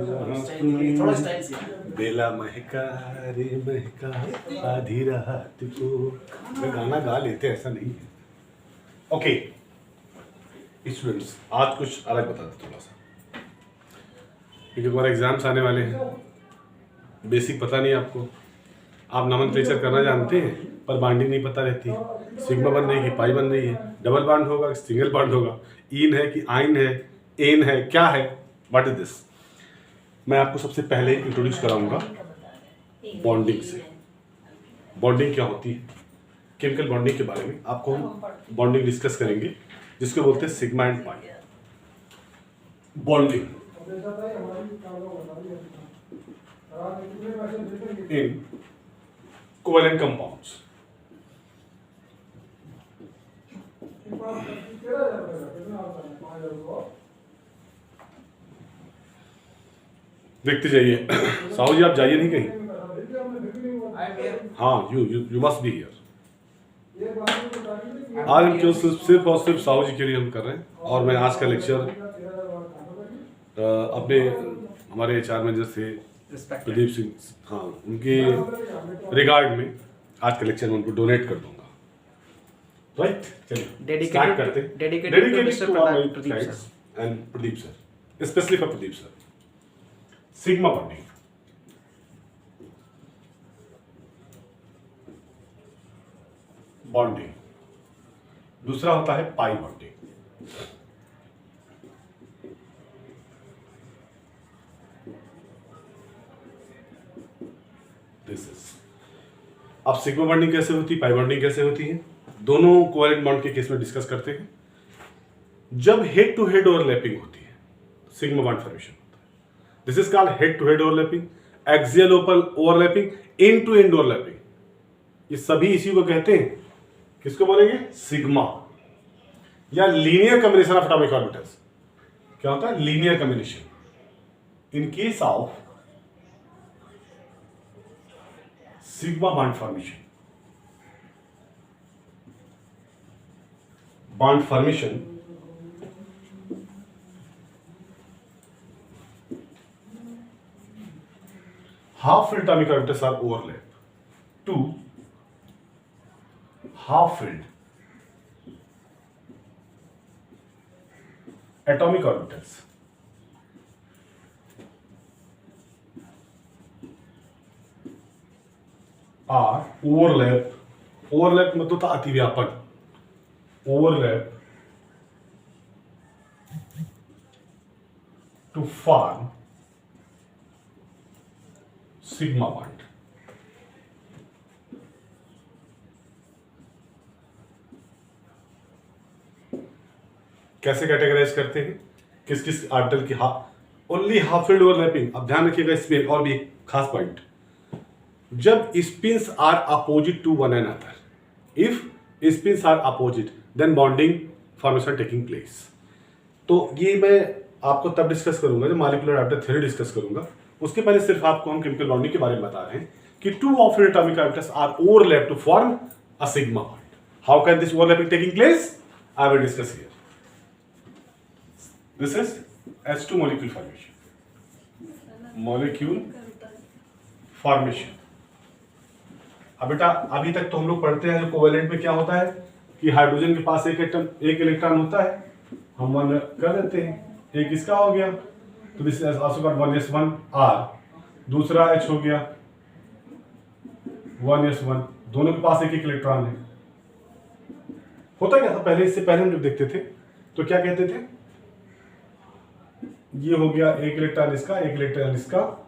थोड़ा स्टाइल से बेला महका रे महका आधी रात को। मैं गाना गा लेते ऐसा नहीं है। ओके स्टूडेंट्स, आज कुछ अलग बताते थोड़ा सा, क्योंकि हमारे एग्जाम्स आने वाले हैं। बेसिक पता नहीं आपको, आप नोमेनक्लेचर करना जानते हैं पर बाइंडिंग नहीं पता रहती। सिग्मा बन रही है कि पाई बन रही है, डबल बॉन्ड होगा कि सिंगल बॉन्ड होगा, इन है कि आइन है, एन है, क्या है, व्हाट इज दिस। मैं आपको सबसे पहले इंट्रोड्यूस कराऊंगा बॉन्डिंग से। बॉन्डिंग क्या होती है, केमिकल बॉन्डिंग के बारे में आपको हम बॉन्डिंग डिस्कस करेंगे, जिसको बोलते हैं sigma and pi. Bonding in covalent compounds. देखते जाइए। साहू जी आप जाइए नहीं कहीं। हाँ, यू मस्ट बी हियर। आज हम केवल सिर्फ और सिर्फ साहू जी के लिए हम कर रहे हैं, और मैं आज का लेक्चर अपने हमारे एचआर मैनेजर से प्रदीप सिंह, हाँ, उनके रिगार्ड में आज का लेक्चर मैं उनको डोनेट कर दूंगा। राइट, चलिए स्टार्ट करते हैं। Dedicated to our clients and Pradeep sir, specially for Pradeep sir. Sigma bonding, bonding. दूसरा होता है पाई बॉन्डिंग। दिस इज, अब सिग्मा बॉन्डिंग कैसे होती है, पाई बॉन्डिंग कैसे होती है, दोनों कोवेलेंट बॉन्ड के केस में डिस्कस करते हैं। जब हेड टू हेड ओवरलैपिंग होती है सिग्मा बॉन्ड फॉर्मेशन होता है। This is called head to head overlapping, axial overlapping, end to end overlapping. ये सभी इसी को कहते हैं, किसको बोलेंगे, सिग्मा, या linear combination of atomic orbitals. क्या होता है, linear combination in case of sigma bond formation. Bond formation half-filled atomic orbitals are overlap to half-filled atomic orbitals are overlap मतलब था अतिव्यापन, overlap to form sigma bond. कैसे categorise करते हैं, किस किस ऑर्बिटल की ओनली हाफ फील्ड ओवरलैपिंग। अब ध्यान रखिएगा इसमें और भी एक खास पॉइंट, जब spins are opposite to one another, if spins are opposite then bonding formation taking place. तो ये मैं आपको तब डिस्कस करूंगा जब मॉलिक्यूलर ऑर्बिटल थ्योरी डिस्कस करूंगा। उसके पहले सिर्फ आपको हम केमिकल बॉन्डिंग के बारे में बता रहे हैं कि two of atomic orbitals are overlap to form a sigma bond. How can this overlapping taking place, I will discuss here. This is H2 molecule formation, molecule formation। अब बेटा अभी तक तो हम लोग पढ़ते हैं जो कोवेलेंट में क्या होता है कि हाइड्रोजन के पास एक इलेक्ट्रॉन होता है, हम वन कर देते हैं, एक इसका हो गया तो this is also called 1s1 r, दूसरा H हो गया 1s1, दोनों के पास एक इलेक्ट्रॉन है। होता क्या था पहले, इससे पहले हम जब देखते थे तो क्या कहते थे, ये हो गया एक इलेक्ट्रॉन इसका, एक इलेक्ट्रॉन इसका,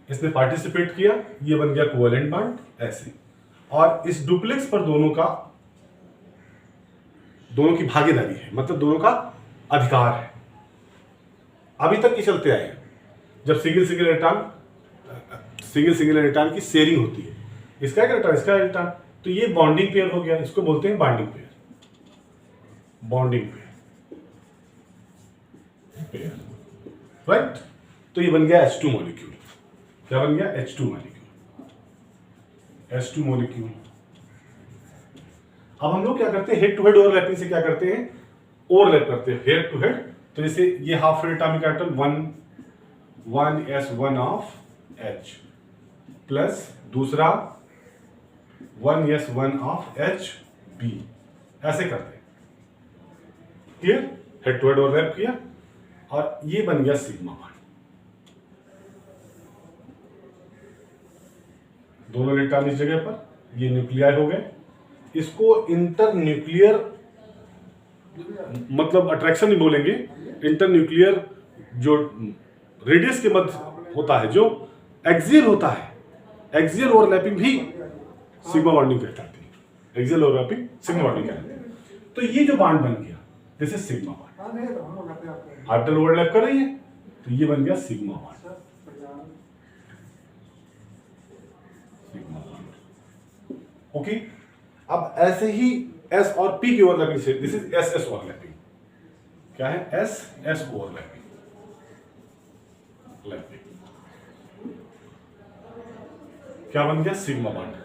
इसने पार्टिसिपेट किया, ये बन गया कोवेलेंट बॉन्ड ऐसे। और इस डुप्लेक्स पर दोनों की भागीदारी है, मतलब दोनों का अधिकार है। अभी तक की चलते आए हैं, जब सिंगल इलेक्ट्रॉन की शेयरिंग होती है, इसका एक इलेक्ट्रॉन इसका इलेक्ट्रॉन, तो ये बॉन्डिंग पेयर हो गया, इसको बोलते हैं बॉन्डिंग पेयर। राइट, तो ये बन गया H2 मॉलिक्यूल। क्या बन गया, H2 मॉलिक्यूल। अब हम लोग क्या करते हैं, हेड टू हेड ओवरलैपिंग से क्या करते हैं, ओवरलैप करते हैं हेड टू हेड। तो जैसे ये half filled atomic orbital 1s1 of H plus दूसरा 1s1 ऑफ HB, ऐसे करते हैं। Clear? Head to head overlap किया और ये बन गया सिग्मा बॉन्ड। दोनों इलेक्ट्रॉन इस जगह पर, ये न्यूक्लियर हो गए। इसको इंटर न्यूक्लियर मतलब अट्रैक्शन नहीं बोलेंगे, इंटर न्यूक्लियर जो रेडियस के मध्य होता है, जो एक्सियल होता है, एक्सियल ओवरलैपिंग भी सिग्मा बॉन्डिंग कहलाती है। एक्सियल ओवरलैपिंग सिग्मा बॉन्डिंग कहलाती है। तो ये जो बॉन्ड बन गया this is sigma bond. Orbital overlap कर रही है तो ये बन गया सिग्मा बॉन्ड। ओके, अब ऐसे ही S और P की ओवरलैपिंग से दिस इज SS ओवरलैपिंग। क्या है? SS overlapping. क्या बन गया? Sigma bond.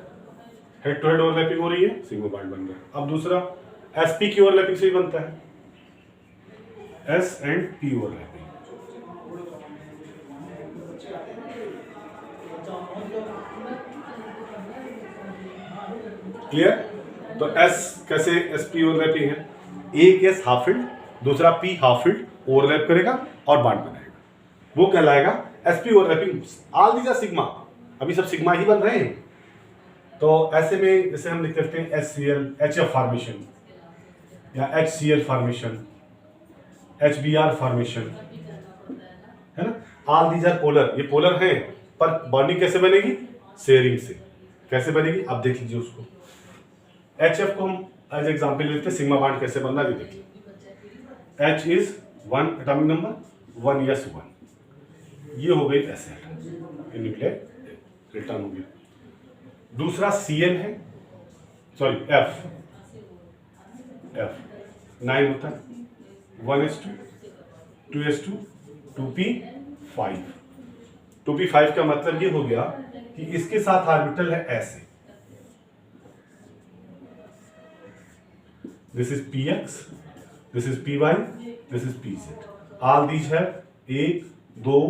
Head to head overlapping हो रही है, सिग्मा बॉन्ड बन गया। अब दूसरा SP की ओवरलैपिंग से ही बनता है, S and P overlapping. Clear? तो S कैसे SP ओवरलैपिंग है, एक S हाफ फील्ड, दूसरा P हाफ फील्ड ओवरलैप करेगा और बॉन्ड बनाएगा, वो कहलाएगा SP overlapping. All these are sigma, अभी सब सिग्मा ही बन रहे हैं। तो ऐसे में जैसे हम लिख सकते हैं HCl HF फॉर्मेशन या HCl फॉर्मेशन, HBr फॉर्मेशन, है ना। ऑल दीज आर पोलर, ये पोलर है, पर बॉन्डिंग कैसे बनेगी? शेयरिंग से। कैसे बनेगी आप देख लीजिए उसको। HF को हम एज एग्जांपल लेते हैं, सिग्मा बॉन्ड कैसे बनना है ये देखिए। H is 1 atomic number, 1s1, ये हो गई एसिड न्यूक्लियर रिटर्न हो गया। दूसरा Cl है, सॉरी F 9 होता है, 1s2 2s2 2p5। 2p5 का मतलब ये हो गया कि इसके साथ ऑर्बिटल है ऐसे, this is px, this is py, this is pz। All these है 1 2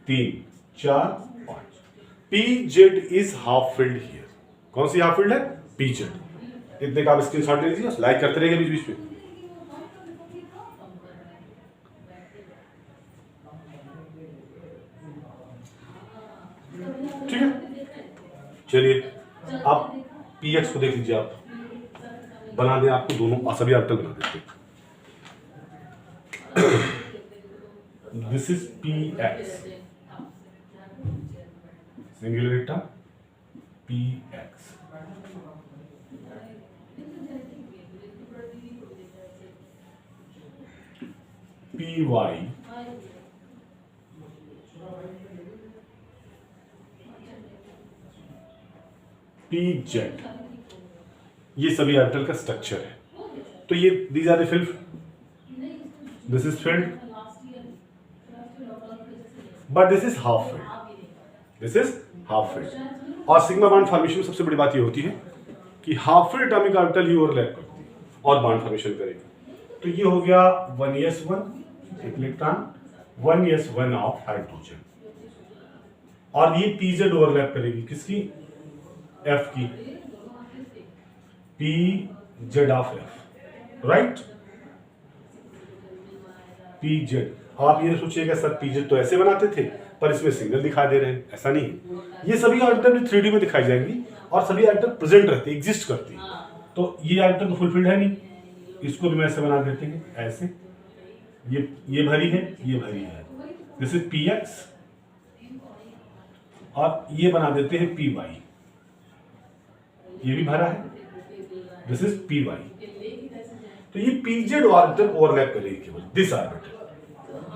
3 4 5। pz is half field here. कौन सी हाफ फील्ड है? pz। इतने का आप स्क्रीनशॉट ले लीजिए, लाइक करते रहेंगे बीच बीच में। ठीक है, चलिए आप px को देख लीजिए, आप बना दें, आपको दोनों सभी ऑर्बिटल बना देते हैं। This is px, singular electron px। py, pz, ये सभी ऑर्बिटल का स्ट्रक्चर है। तो ये these are the filled, this is filled, but this is half filled, this is half filled. और सिग्मा बॉन्ड फॉर्मेशन में सबसे बड़ी बात ये होती है कि हाफ फील्ड एटॉमिक ऑर्बिटल ही ओवरलैप करती है और बॉन्ड फॉर्मेशन करेगी। तो ये हो गया 1s1 एक इलेक्ट्रॉन, 1s1 ऑफ हाइड्रोजन, और ये pz ओवरलैप करेगी किसकी? F की, pz of F, right. pz, आप ये सोचिएगा सर pz तो ऐसे बनाते थे पर इसमें सिंगल दिखा दे रहे हैं, ऐसा नहीं है। ये सभी ऑर्बिटल 3D में दिखाई जाएंगी और सभी ऑर्बिटल प्रेजेंट रहते, एग्जिस्ट करती है। तो ये ऑर्बिटल तो फुलफिल्ड है नहीं, इसको भी ऐसे बना देते हैं, ऐसे। ये भरी है, ये भरी है, दिस इज px, और ये बना देते हैं py, ये भी भरा है, दिस इज py। तो ये pz ऑर्बिटल ओवरलैप करेगी केवल, this orbital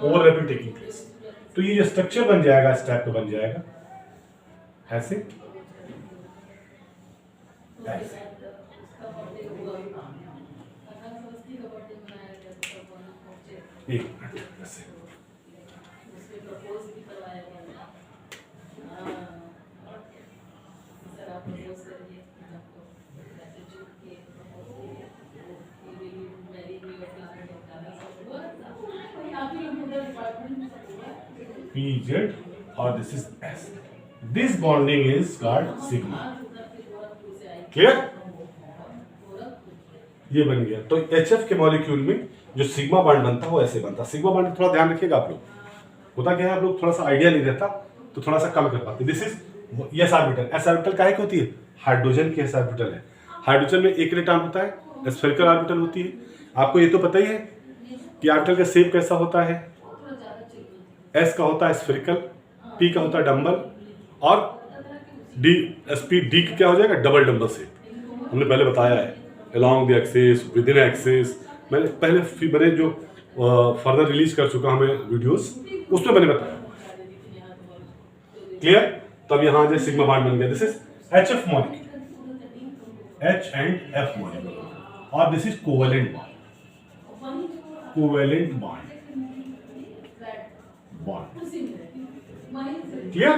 overlapping taking place. तो ये जो स्ट्रक्चर बन जाएगा इस टाइप का बन जाएगा, ऐसे ऐसे। एक मिनट, ऐसे pz और this is S. This bonding is called sigma. Clear? ये बन गया. तो HF के मॉलिक्यूल में जो सिग्मा बॉन्ड बनता है वो ऐसे बनता है. सिग्मा बॉन्ड थोड़ा ध्यान रखिएगा आप लोग. होता क्या है, आप लोग थोड़ा सा आइडिया नहीं रहता तो थोड़ा सा कम कर पाते. This is S orbital. S orbital काहे की होती है? हाइड्रोजन की एस ऑर्बिटल है. हाइड्रोजन में एक इलेक्ट्रॉन होता है, स्फेरिकल ऑर्बिटल होती है. आपको ये तो पता ही है कि ऑर्बिटल का शेप कैसा होता है. एस का होता है स्फेरिकल, पी का होता है डंबल, और डी SP डी क्या हो जाएगा? Double dumbbell shape. हमने पहले बताया है along the axis, within axis. मैंने जो फर्दर रिलीज कर चुका हमें वीडियोस, उसमें मैंने बताया. क्लियर? तब यहाँ जो सिग्मा बॉन्ड बन गया. This is HF molecule, H and F molecule, और this is covalent bond. Covalent bond. Clear?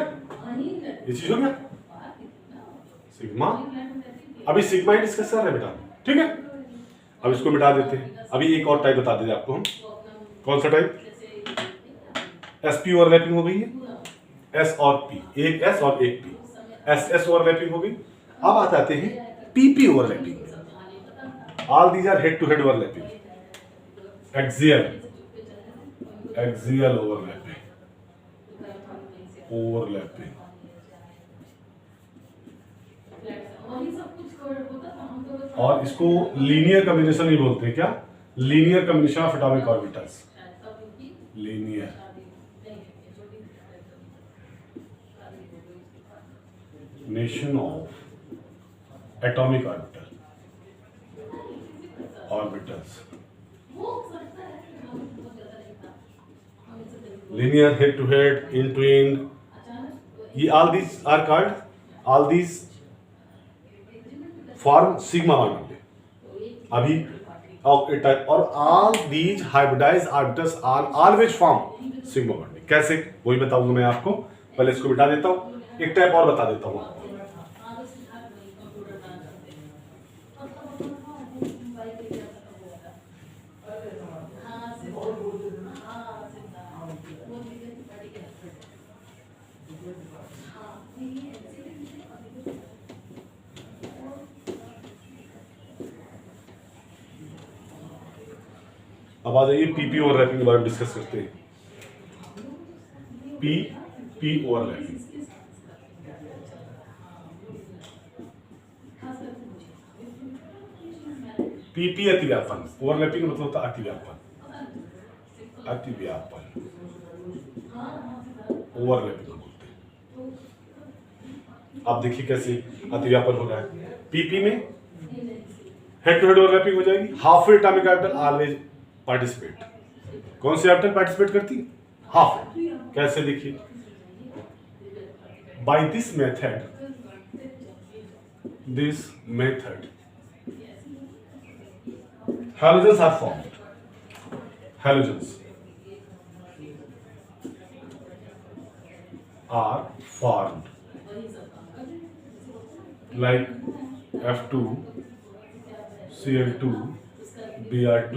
ये चीज हो गया सिग्मा. अभी सिग्मा ही डिस्कस कर रहे हैं बेटा, ठीक है? अब इसको मिटा देते हैं. अभी एक और टाइप बता देते आपको हम. कौन सा टाइप? SP ओवरलैपिंग हो गई है, S और P. एक S और एक P. SS ओवरलैपिंग हो गई. अब आ जाते हैं PP overlapping. All these are head to head overlapping. Axial overlapping. और इसको लीनियर कॉम्बिनेशन ही बोलते हैं. क्या? Linear combination of atomic orbitals. Linear nation of atomic orbitals. linear head to head, in twin. ये all these are called, all these form sigma bond only. अभी type और all these hybridized orbitals are always form sigma bond. कैसे? वही बताऊंगा मैं आपको. पहले इसको मिटा देता हूँ, एक टाइप और बता देता हूँ आपको. अब आ जाइए PP ओवरलैपिंग के बारे में डिस्कस करते हैं. PP overlapping. PP अतिव्यापन. ओवरलैपिंग मतलब होता है अतिव्यापन. ओवरलैपिंग बोलते हैं. आप देखिए कैसे अतिव्यापन हो रहा है. PP में हेड टू हेड ओवरलैपिंग हो जाएगी. Half atomic orbital always participate. कौन सी ऑर्बिटल पार्टिसिपेट करती है? हाफ. कैसे? देखिए, by this method halogens are formed. Halogens are formed like F2, Cl2, Br2,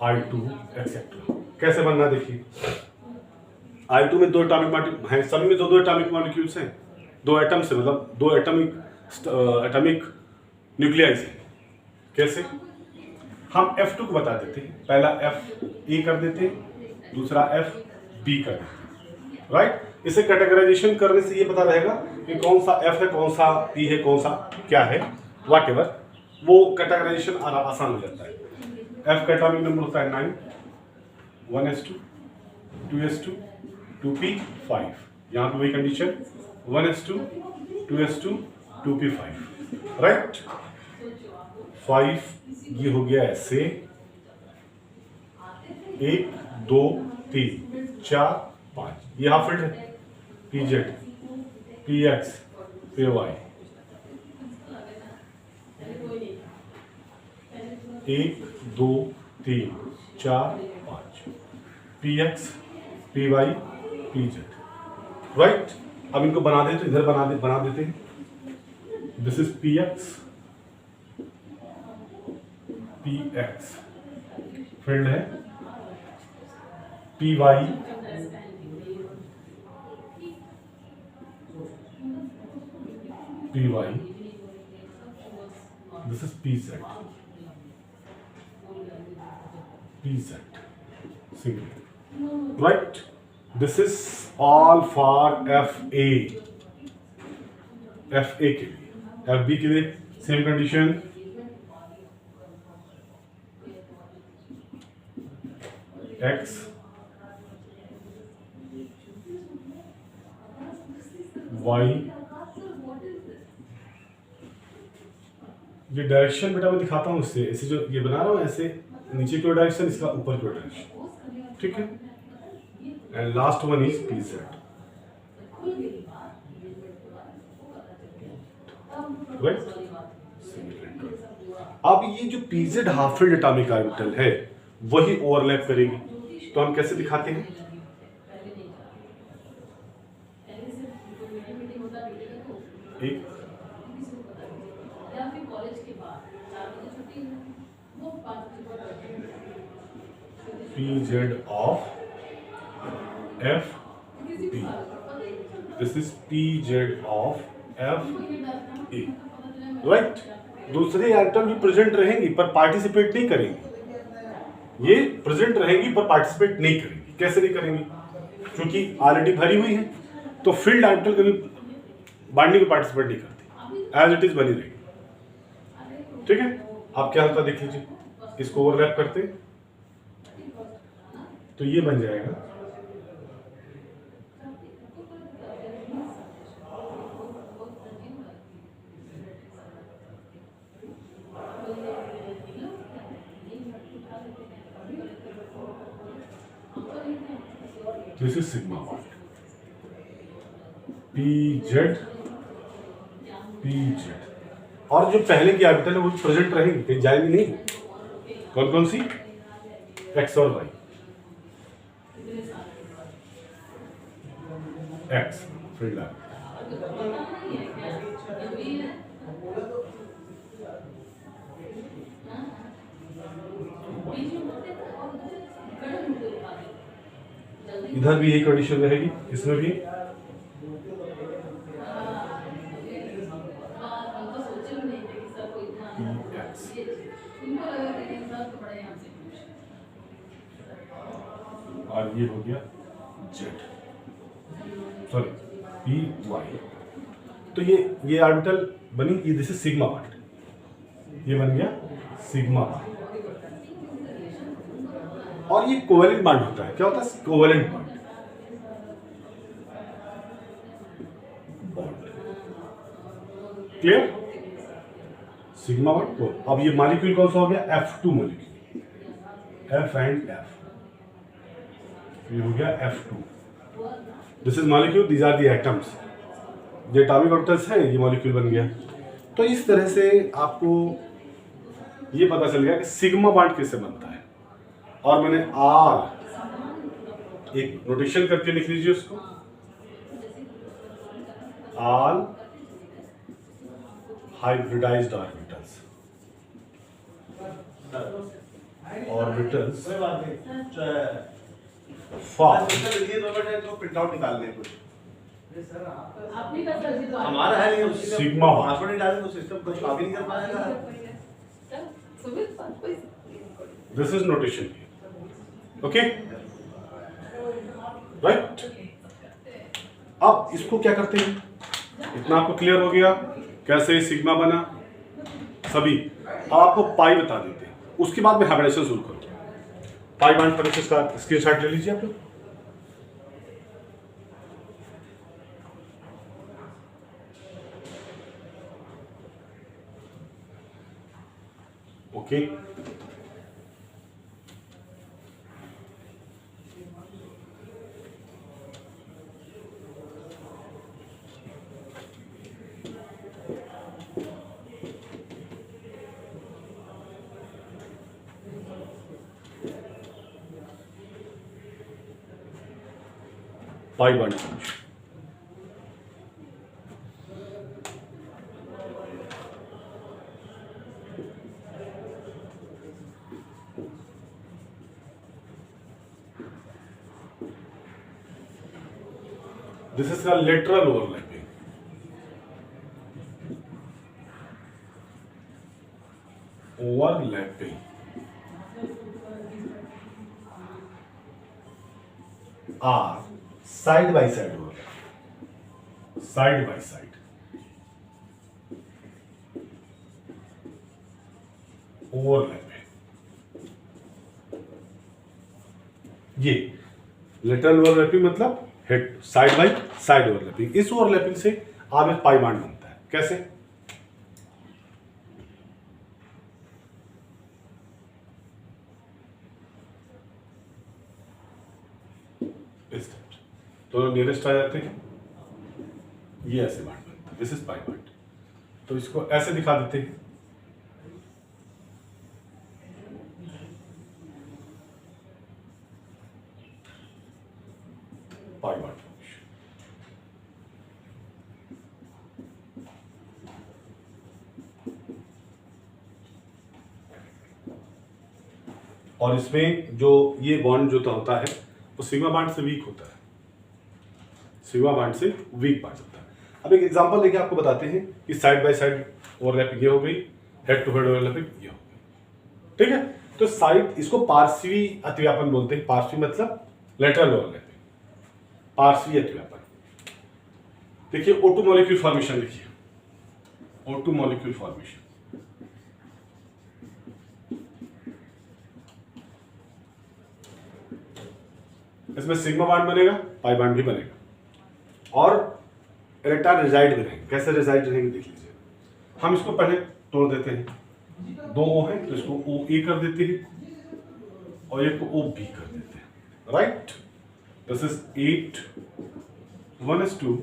I2 etcetera. कैसे बनना देखिए. I2 में दो एटॉमिक हैं, सभी में दो एटॉमिक मॉलिक्यूल्स हैं. दो एटम्स से, मतलब दो एटॉमिक न्यूक्लियाइज हैं. कैसे? हम F2 को बता देते हैं. पहला FA कर देते हैं, दूसरा FB कर देते हैं. राइट? इसे कैटेगराइजेशन करने से ये पता रहेगा कि कौन सा F है, कौन सा P है, कौन सा क्या है, वॉट एवर. वो कैटेगराइजेशन आसान हो जाता है. F का एटॉमिक नंबर होता है 9, 1s2, 2s2, 2p, 5. यहाँ पे वही condition 1s2, 2s2, 2p5. Right? 5 ये हो गया ऐसे. 1 2 3 4 5. ये हाफ फील्ड है. PZ, PX, PY. 1 2 3 4 5. PX, PY, PZ. Right? अब इनको बना दे तो इधर बना देते हैं. This is PX, PX filled है. PY, P Y, this is P set, P set single, right? This is all for F A, F A के लिए। एफ बी के लिए सेम कंडीशन, एक्स वाई, ये डायरेक्शन बेटा मैं दिखाता हूँ इससे, ऐसे जो ये बना रहा हूँ ऐसे नीचे की डायरेक्शन, इसका ऊपर की डायरेक्शन, ठीक है? And last one is P set, right? अब ये जो PZ half filled atomic orbital है वही ओवरलैप करेगी, तो हम कैसे दिखाते हैं? एक P Z of F B, this is P Z of F A, right? दूसरे आइटम भी प्रेजेंट रहेंगी पर पार्टिसिपेट नहीं करेंगी, ये प्रेजेंट रहेंगी पर पार्टिसिपेट नहीं करेंगी। कैसे नहीं करेंगी? क्योंकि ऑलरेडी भरी हुई है, तो फील्ड आइटम कभी बाइंडिंग में पार्टिसिपेट नहीं करती, एज इट इज बनी रहेगी, ठीक है? आप क्या होता देख लीजिए, इसको ओवरलैप करते तो ये बन जाएगा this is sigma bond, P z, P Z, और जो पहले की ऑर्बिटल है वो प्रेजेंट रहेंगी, कहीं जाएंगी नहीं। कौन कौन सी? एक्स और वाई, एक्स फील्ड इधर भी यही कंडीशन रहेगी, इसमें भी और ये हो गया जेड, सॉरी पी वाई। तो ये ऑर्बिटल बनी, ये दिस इज सिग्मा बॉन्ड, ये बन गया सिग्मा बॉन्ड। और ये कोवेलेंट बॉन्ड होता है, क्या होता है? Covalent bond, clear? Sigma bond को। अब ये मॉलिक्यूल कौन सा हो गया? F2 molecule, F and F, ये हो गया F2। This is molecule, these are the atoms, ये एटॉमिक ऑर्बिटल्स है, ये मॉलिक्यूल बन गया। तो इस तरह से आपको ये पता चल गया कि सिग्मा बॉन्ड कैसे बनता है। और मैंने आर एक नोटेशन करके लिख लीजिए उसको, all hybridized orbitals, orbitals for print out निकाल लें कुछ हमारा हमारा है, लेकिन सिग्मा पासवर्ड नहीं डालें तो सिस्टम कुछ कॉपी नहीं कर पाएगा। This is notation, okay, right? अब इसको क्या करते हैं, इतना आपको क्लियर हो गया कैसे सिग्मा बना सभी। अब आपको पाई बता देते हैं, उसके बाद में हाइब्रिडेशन शुरू करो। पाई बॉन्ड पर इसका स्क्रीनशॉट ले लीजिए आप लोग। ओके, पाई बॉन्ड समझो। This is called lateral overlapping. Overlapping or side by side overlapping, side by side overlapping. ये लेटरल ओवरलैपिंग मतलब head side by side overlapping. इस ओवरलैपिंग से आप एक पाई बॉन्ड बनता है। कैसे? इस टाइप से दोनों नियरेस्ट आ जाते हैं, ये ऐसे बॉन्ड बनता है, दिस इज पाई बॉन्ड। तो इसको ऐसे दिखा देते हैं, पाई बॉन्ड। और इसमें जो ये बॉन्ड जो होता है वो सिग्मा बॉन्ड से वीक होता है, सिग्मा बॉन्ड से वीक बॉन्ड होता है। अब एक एग्जांपल लेके आपको बताते हैं कि साइड बाय साइड ओवरलैपिंग ये हो गई, हेड टू हेड ओवरलैपिंग ये हो गई। ठीक है, तो साइड इसको पार्श्वी अतिव्यापन बोलते हैं। पार्श्वी मतलब लेटरल ओवरलैपिंग, पार्श्वी अतिव्यापन। देखिए O2 मॉलिक्यूल फॉर्मेशन, देखिए O2 मॉलिक्यूल फॉर्मेशन। इसमें सिग्मा बॉन्ड बनेगा, पाई बॉन्ड भी बनेगा, और इलेक्ट्रॉन रिजाइड भी रहेंगे। कैसे रिजाइड रहेंगे देख लीजिए। हम इसको पहले तोड़ देते हैं, 2 O है तो इसको OA कर देते हैं और एक को OB कर देते हैं। Right, this is 8 1s2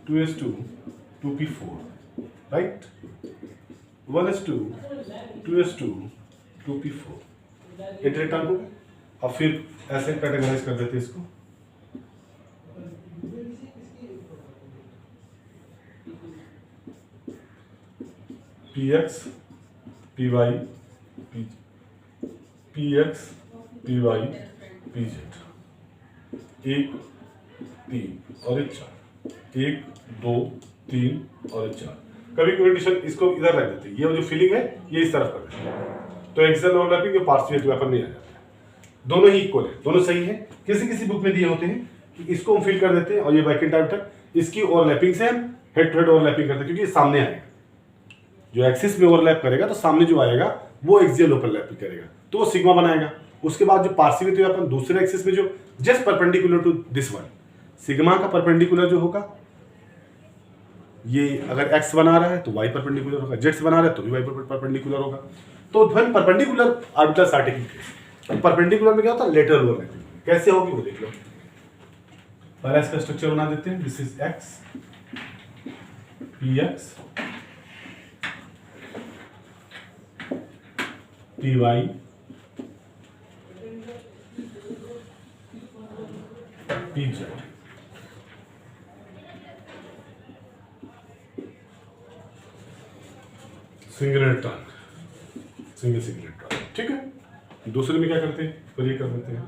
2s2 2p4, right, 1s2 2s2 2p4 electron को। और फिर ऐसे कैटेगराइज कर देते हैं इसको, px py px py pz, 1 3 और 4, 1 2 3 और 4। कभी कंडीशन इसको इधर रख देते हैं, ये जो फीलिंग है ये इस तरफ कर देते हैं, तो एक्सेल ओवरलैपिंग के पार्शियल अतिव्यापन नहीं आ जाता। दोनों ही इक्वल है, दोनों सही है। किसी किसी बुक में दिए होते हैं कि इसको हम फिल कर देते हैं और ये वैकेंट टाइम तक इसकी ओवरलैपिंग से हम हेड टू हेड ओवरलैपिंग करते हैं, क्योंकि ये सामने आएगा। जो एक्सिस में ओवरलैप करेगा तो सामने जो आएगा वो एक्सियल ओवरलैपिंग करेगा, तो वो सिग्मा बनाएगा। उसके बाद जो पार्शियल अतिव्यापन दूसरे एक्सिस में जो just perpendicular to this one, sigma का परपेंडिकुलर जो होगा, ये अगर एक्स बना रहा है तो वाई परपेंडिकुलर होगा, जेड्स बना रहा है तो भी वाई परपेंडिकुलर होगा। तो ध्वन परपेंडिकुलर ऑर्बिटल स्टार्टिंग परपेंडिकुलर में क्या होता है? Lateral overlapping. कैसे होगी वो देख लो। पहले इसका स्ट्रक्चर बना देते हैं, this is X P X P Y P Z. Single electron, single electron. ठीक है, दूसरे में क्या करते हैं? फिर ये कर देते हैं,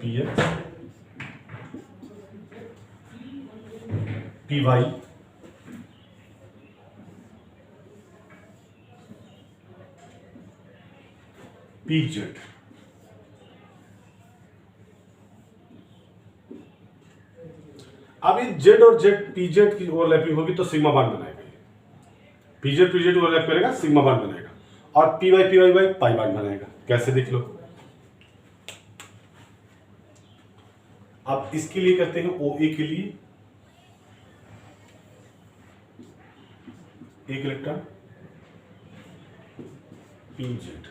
P X P Y P Z. अब ये जेड और जेड पी जेड की ओवरलैपिंग होगी तो सिग्मा बॉन्ड बनाएगा। पी जेड ओवरलैप करेगा, सिग्मा बॉन्ड बनाएगा, और पी वाई पाई बॉन्ड बनाएगा। कैसे देख लो। अब इसके लिए करते हैं ओ ए के लिए एक इलेक्ट्रॉन पी जेड,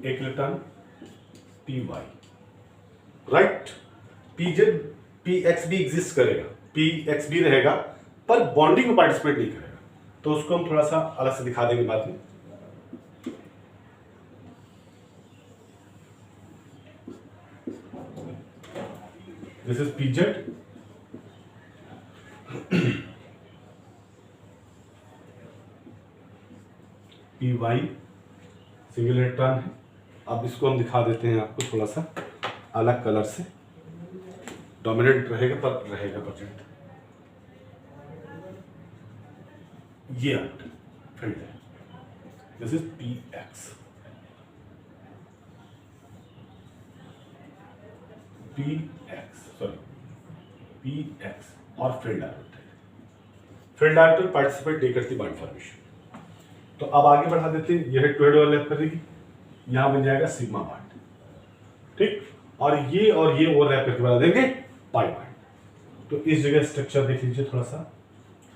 एक electron p y. Right, p z p x भी एग्जिस्ट करेगा, पी एक्स भी रहेगा, पर बॉन्डिंग में पार्टिसिपेट नहीं करेगा। तो उसको हम थोड़ा सा अलग से दिखा देंगे बाद में। This is P z, p y single electron है। अब इसको हम दिखा देते हैं आपको थोड़ा सा अलग कलर से, डोमिनेंट रहेगा पर रहेगा प्रेजेंट। ये फील्ड है, this is P X. P X और field director. Field director participate नहीं करती बॉन्ड फॉर्मेशन। तो अब आगे बढ़ा देते हैं, यह टू हेड ओवरलैप करेगी, यहां बन जाएगा सिग्मा बॉन्ड, ठीक। और ये ओवरलैप करके बना देंगे पाई बॉन्ड। तो इस जगह स्ट्रक्चर देख लीजिए, थोड़ा सा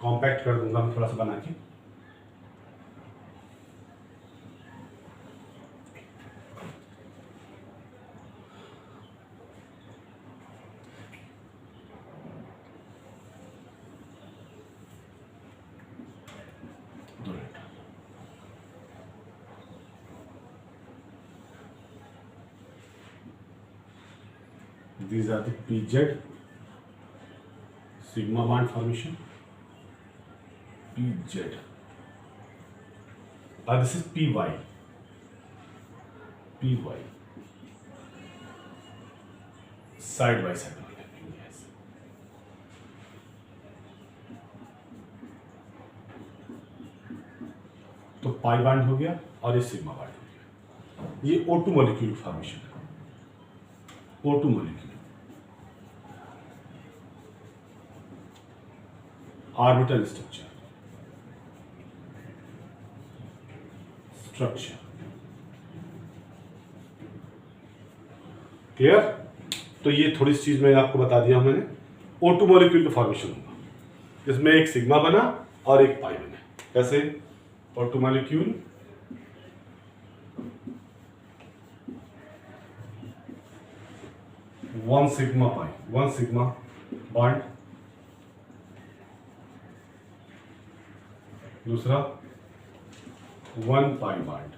कॉम्पैक्ट कर दूंगा मैं थोड़ा सा बना के। These are the PZ sigma bond formation. PZ. This is PY. PY. Side by side overlapping. Yes. तो पाई बॉन्ड हो गया और ये सिग्मा बॉन्ड हो गया। ये O2 मॉलिक्यूल फॉर्मेशन है। O2 molecule orbital structure clear. तो ये थोड़ी सी चीज मैं आपको बता दिया मैंने। O2 मॉलिक्यूल का फॉर्मेशन होगा, इसमें एक सिग्मा बना और एक पाई बना। कैसे? O2 molecule one sigma pi, one sigma bond, दूसरा वन पाई बॉन्ड।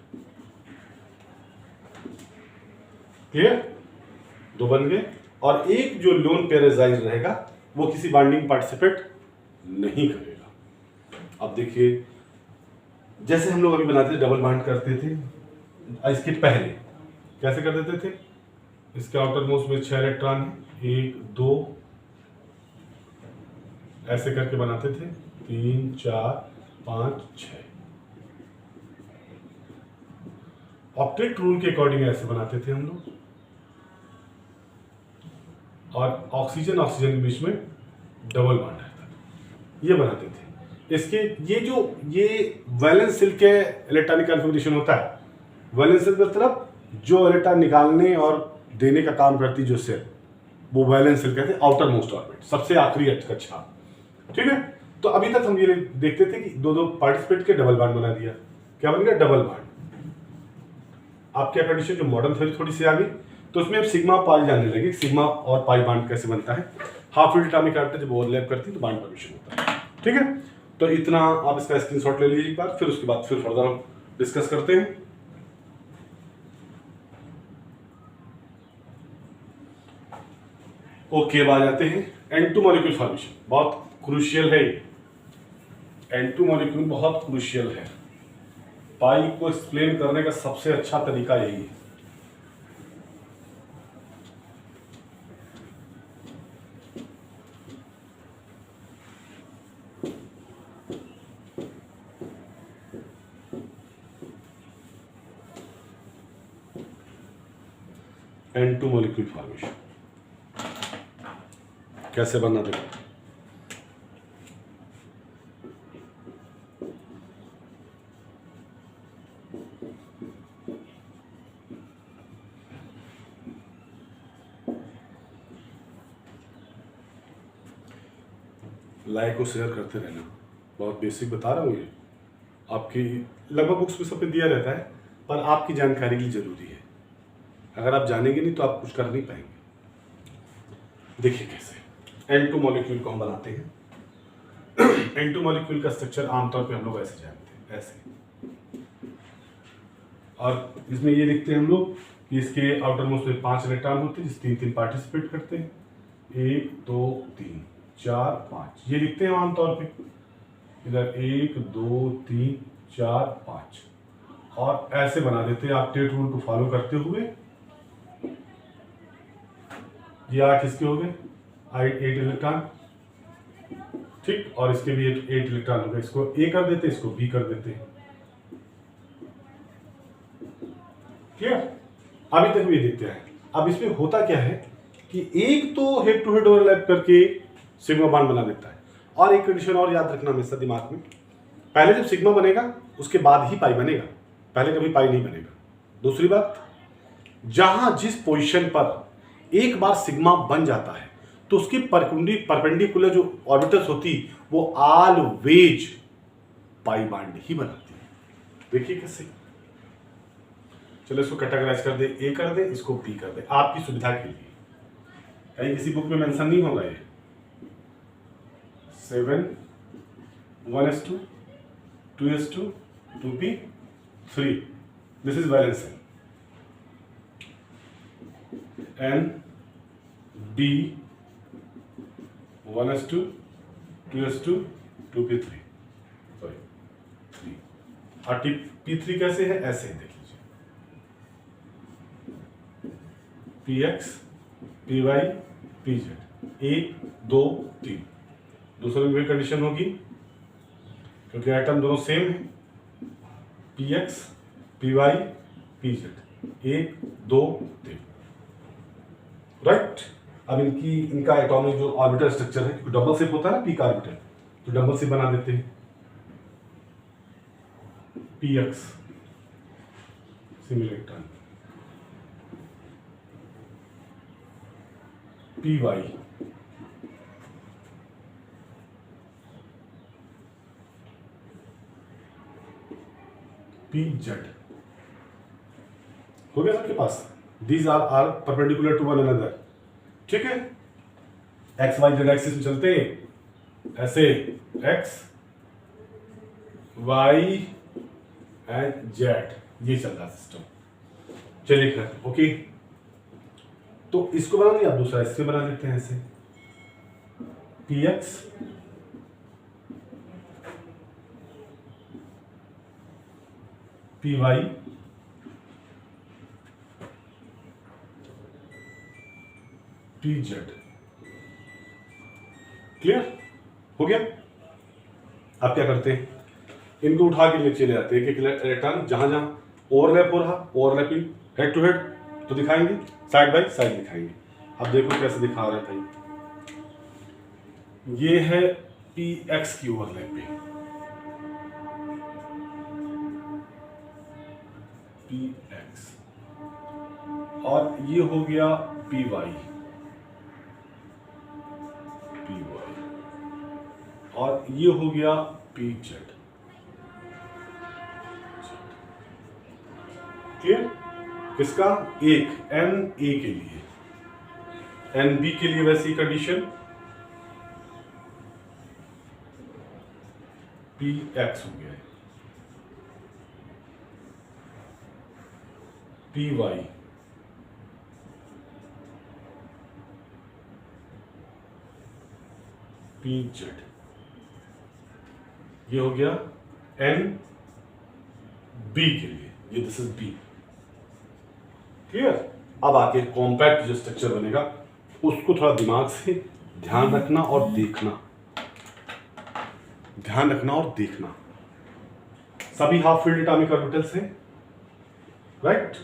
क्लियर? दो बन गए। और एक जो लोन पेराजाइज रहेगा वो किसी बॉन्डिंग पार्टिसिपेट नहीं करेगा। अब देखिए, जैसे हम लोग अभी बनाते थे, डबल बॉन्ड करते थे, इसके पहले कैसे कर देते थे? इसके आउटर मोस्ट में 6 इलेक्ट्रॉन है, 1 2 ऐसे करके बनाते थे, 3 4 5 6। ऑक्टेट रूल के अकॉर्डिंग ऐसे बनाते थे हम लोग। और ऑक्सीजन के बीच में डबल बॉन्ड रहता था, ये बनाते थे। इसके ये वैलेंस शेल के इलेक्ट्रॉनिक कॉन्फ़िगरेशन होता है। वैलेंस शेल मतलब जो इलेक्ट्रॉन निकालने और देने का काम करती जो सेल, वो वैलेंस शेल कहते हैं। आउटर मोस्ट ऑर्बिट, सबसे आखिरी कक्षा, ठीक है। तो अभी तक हम ये देखते थे कि दो पार्टिसिपेट के डबल बॉन्ड बना दिया। क्या बन गया? Double bond. आपके कंडीशन जो मॉडर्न थ्योरी थोड़ी सी आ गई, तो उसमें अब सिग्मा पाई जानने लगे, सिग्मा और पाई बॉन्ड कैसे बनता है। हाफ फील्ड एटॉमिक ऑर्बिटल जब ओवरलैप करती है तो बॉन्ड फॉर्मेशन होता है, ठीक है। तो इतना आप इसका स्क्रीनशॉट ले लीजिए एक बार, फिर उसके बाद फिर फर्दर हम डिस्कस करते हैं। ओके, अब आ जाते हैं N2 मॉलिक्यूल फॉर्मेशन। बहुत क्रूशियल है ये, N2 मॉलिक्यूल बहुत क्रूशियल है। पाई को एक्सप्लेन करने का सबसे अच्छा तरीका यही है। N2 मॉलिक्यूल फॉर्मेशन कैसे बना देगा? लाइक को शेयर करते रहना। बहुत बेसिक बता रहा हूँ, ये आपकी लगभग बुक्स में सब पे दिया रहता है, पर आपकी जानकारी के लिए जरूरी है। अगर आप जानेंगे नहीं तो आप कुछ कर नहीं पाएंगे। देखिए कैसे N2 मॉलिक्यूल को हम बनाते हैं। N2 मॉलिक्यूल का स्ट्रक्चर आमतौर पे हम लोग ऐसे जानते हैं, ऐसे। और इसमें ये लिखते हैं हम लोग कि इसके आउटर मोस्ट में 5 इलेक्ट्रॉन होते हैं, जिस 3 पार्टिसिपेट करते हैं। 1 2 3 4 5 ये लिखते हैं आमतौर पे। इधर 1 2 3 4 5 और ऐसे बना देते हैं ऑक्टेट रूल को फॉलो करते हुए। ये 8 इसके हो गए, 8 इलेक्ट्रॉन, ठीक, और इसके भी 8 इलेक्ट्रॉन हो गए। इसको ए कर देते, इसको बी कर देते हैं। क्लियर? अभी तक भी देखते हैं। अब इसमें होता क्या है कि एक तो हेड टू हेड ओवरलैप करके सिग्मा बॉन्ड बना देता है, और एक कंडीशन और याद रखना हमेशा दिमाग में, पहले जब सिग्मा बनेगा उसके बाद ही पाई बनेगा, पहले कभी पाई नहीं बनेगा। दूसरी बात, जहां जिस पोजीशन पर एक बार सिग्मा बन जाता है तो उसकी परपेंडिकुलर जो ऑर्बिटल्स होती वो ऑलवेज पाई बॉन्ड ही बनाती है। देखिए कैसे। चलो इसको कैटेगराइज कर दे, ए कर दे, इसको बी कर दे, आपकी सुविधा के लिए। कहीं किसी बुक में मेंशन नहीं होगा ये। 7 1s2 2s2 2p3, this is valence N B 1s2 2s2 2p3, sorry 3, और p3 कैसे है, ऐसे है, देख लीजिए, px py pz 1 2 3। दूसरे में भी कंडीशन होगी क्योंकि आइटम दोनों सेम है, px py pz 1 2 3, राइट। अब इनका एटॉमिक जो ऑर्बिटल स्ट्रक्चर है, क्योंकि डबल शिप होता है ना पी का ऑर्बिटल, तो डबल शिप बना देते हैं। px single electron, py pz, हो गया सबके पास। These are perpendicular to one another, ठीक है। एक्स वाई जेड एक्सिस में चलते हैं ऐसे, एक्स वाई एंड जेड, ये चल रहा सिस्टम। चलिए खैर, ओके, तो इसको बना दिया, आप दूसरा इससे बना देते हैं ऐसे, px py pz, क्लियर हो गया। आप क्या करते हैं, इनको उठा के नीचे ले जाते हैं, एक एक इलेक्ट्रॉन जहां जहां ओवरलैप हो रहा, ओवरलैपिंग हेड टू हेड तो दिखाएंगे, साइड बाय साइड दिखाएंगे। अब देखो कैसे दिखा रहे हैं भाई, ये है px की ओवरलैपिंग, px, और ये हो गया py, और ये हो गया pz, क्लियर। किसका, एक एन ए के लिए, एन बी के लिए वैसी कंडीशन, px हो गया, py pz, ये हो गया एन बी के लिए, ये दिस इज बी, क्लियर। अब आके कॉम्पैक्ट जो स्ट्रक्चर बनेगा उसको थोड़ा दिमाग से ध्यान रखना और देखना, ध्यान रखना और देखना। सभी हाफ फील्ड एटॉमिक ऑर्बिटल्स हैं, राइट।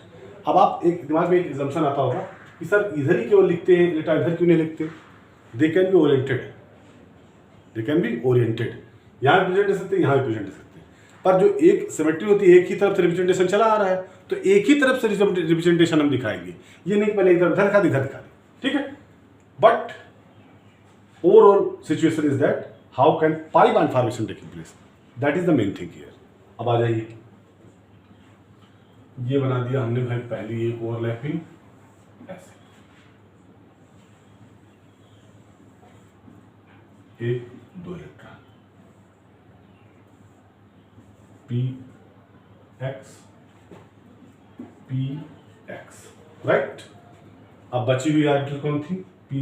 अब आप एक दिमाग में एक assumption आता होगा कि सर इधर ही केवल लिखते हैं इलेक्ट्रॉन, इधर क्यों नहीं लिखते। They can be oriented, they can be oriented, यहाँ रिप्रेजेंट दे सकते हैं, यहाँ रिप्रेजेंट दे सकते हैं, पर जो एक सिमेट्री होती है, एक ही तरफ से रिप्रेजेंटेशन चला आ रहा है, तो एक ही तरफ से रिप्रेजेंटेशन हम दिखाएंगे, ये नहीं पहले इधर उधर दिखा दे, ठीक है। But overall situation is that how can pi bond formation taking place, that is the main thing here. अब आ जाइए, ये बना दिया हमने भाई पहली एक ओवरलैपिंग ऐसे, एक दो इलेक्ट्रॉन px px, राइट। अब बची हुई ऑर्बिटल कौन थी, py,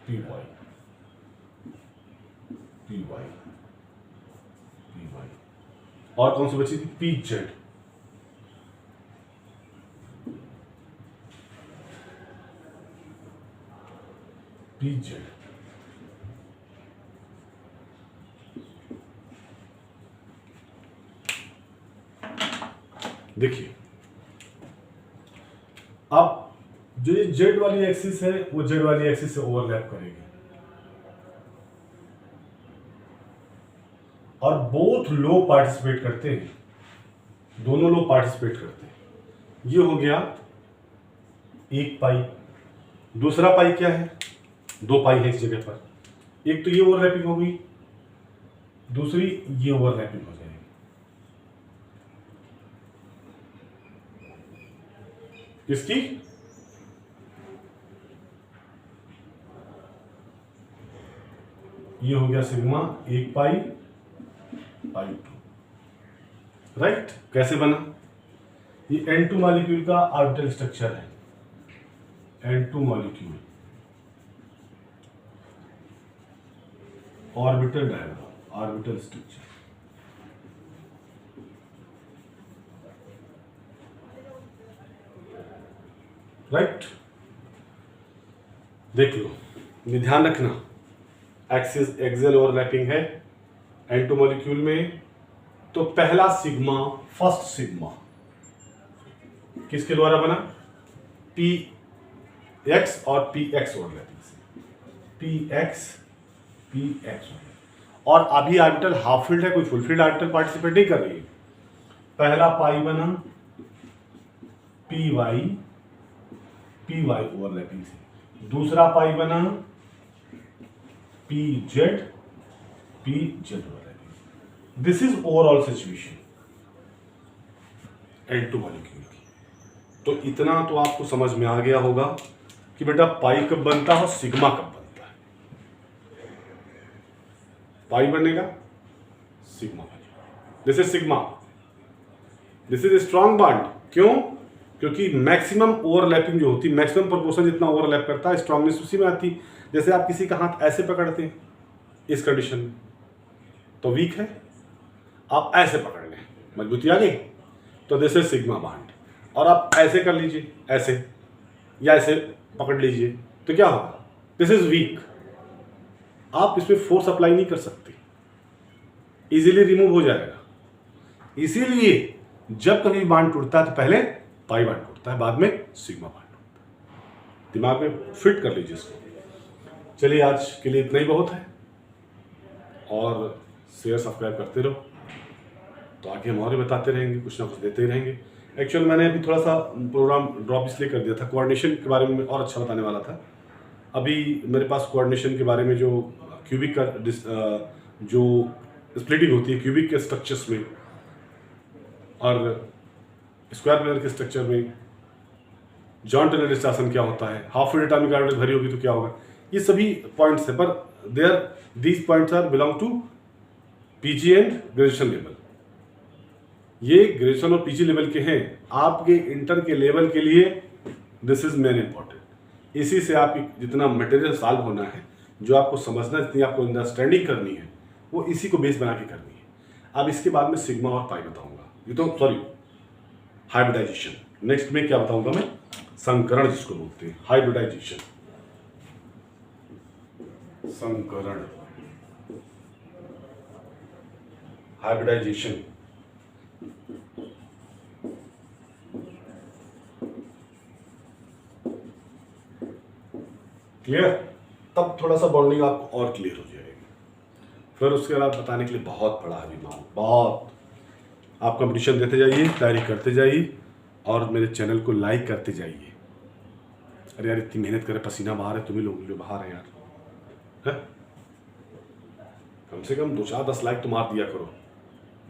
py py py, और कौन सी बची थी, pz, पी जेड। देखिए अब जो ये जेड वाली एक्सिस है वो जेड वाली एक्सिस से ओवरलैप करेगी और बोथ लो पार्टिसिपेट करते हैं, दोनों लो पार्टिसिपेट करते हैं। ये हो गया एक पाई। दूसरा पाई क्या है? दो पाई है इस जगह पर। एक तो ये ओवरलैपिंग हो गई, दूसरी ये ओवरलैपिंग हो जाएगी। किसकी? ये हो गया सिग्मा एक पाई पाई टू। राइट? कैसे बना? ये N2 मॉलिक्यूल का ऑर्बिटल स्ट्रक्चर है। N2 molecule orbital diagram, orbital structure. Right? देख लो, ये ध्यान रखना, एक्सिस एक्सियल ओवरलैपिंग है N2 मॉलिक्यूल में। तो पहला सिग्मा, फर्स्ट सिग्मा किसके द्वारा बना? पी एक्स और पी एक्स ओवरलैपिंग से, पी एक्स। और अभी ऑर्बिटल हाफ फील्ड है, कोई फुल फील्ड ऑर्बिटल पार्टिसिपेट नहीं कर रही है। पहला पाई बना पी वाई ओवरलैपिंग से, दूसरा पाई बना P Z overlapping. This is overall situation N2 molecule की। तो इतना तो आपको समझ में आ गया होगा कि बेटा पाई कब बनता है और सिग्मा कब बनता है। पाई बनेगा, सिग्मा बनेगा। This is sigma, this is strong bond. क्यों? क्योंकि मैक्सिमम ओवरलैपिंग जो होती है, मैक्सिमम प्रोपोर्शन जितना ओवरलैप करता है, स्ट्रॉन्गनेस उसी में आती। जैसे आप किसी का हाथ ऐसे पकड़ते हैं इस कंडीशन में तो वीक है, आप ऐसे पकड़ लें मजबूती आ गई, तो दिस इज सिग्मा बॉन्ड। और आप ऐसे कर लीजिए, ऐसे या ऐसे पकड़ लीजिए, तो क्या होगा? This is weak. आप इसमें फोर्स अप्लाई नहीं कर सकते, इजीली रिमूव हो जाएगा। इसीलिए जब कभी बॉन्ड टूटता है तो पहले पाई बॉन्ड टूटता है, बाद में सिग्मा बॉन्ड टूटता है। दिमाग में फिट कर लीजिए इसको। चलिए आज के लिए इतना ही बहुत है, और शेयर सब्सक्राइब करते रहो, तो आगे हम और भी बताते रहेंगे, कुछ ना कुछ देते ही रहेंगे। एक्चुअल मैंने अभी थोड़ा सा प्रोग्राम ड्रॉप इसलिए कर दिया था, कोऑर्डिनेशन के बारे में और अच्छा बताने वाला था। अभी मेरे पास कोऑर्डिनेशन के बारे में जो क्यूबिक का जो स्प्लिटिंग होती है क्यूबिक के स्ट्रक्चर्स में और स्क्वायर प्लेनर के स्ट्रक्चर में, जॉन टेलर डिस्टॉर्शन क्या होता है, हाफ फील्ड एटॉमिक ऑर्बिटल भरी होगी तो क्या होगा, ये सभी पॉइंट्स है। पर these points are belong to PG and graduation level. ये ग्रेजुएशन और पीजी लेवल के हैं। आपके इंटर के लेवल के लिए दिस इज मेन इंपॉर्टेंट। इसी से आप जितना मटेरियल सॉल्व होना है, जो आपको समझना, जितनी आपको अंडरस्टैंडिंग करनी है, वो इसी को बेस बना के करनी है। अब इसके बाद में सिग्मा और पाई बताऊंगा, ये तो सॉरी हाइब्रिडाइजेशन। नेक्स्ट में क्या बताऊंगा मैं? संकरण जिसको बोलते हैं, हाइब्रिडाइजेशन, संकरण, हाइब्रिडाइजेशन। क्लियर? तब थोड़ा सा बॉन्डिंग आपको और क्लियर हो जाएगी। फिर उसके बाद बताने के लिए बहुत पड़ा है अभी, बहुत। आप कंपटीशन देते जाइए, तैयारी करते जाइए, और मेरे चैनल को लाइक करते जाइए। अरे यार इतनी मेहनत करे, पसीना बाहर है, तुम्हें लोग जो बाहर है यार, है? कम से कम 2-4-10 लाइक तो मार दिया करो।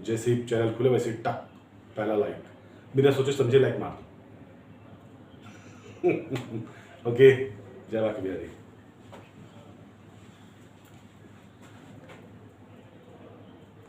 जैसे ही चैनल खुले वैसे ही टक पहला लाइक, बिना सोचे समझे लाइक मार दो। ओके, जय बाकी बिहारी।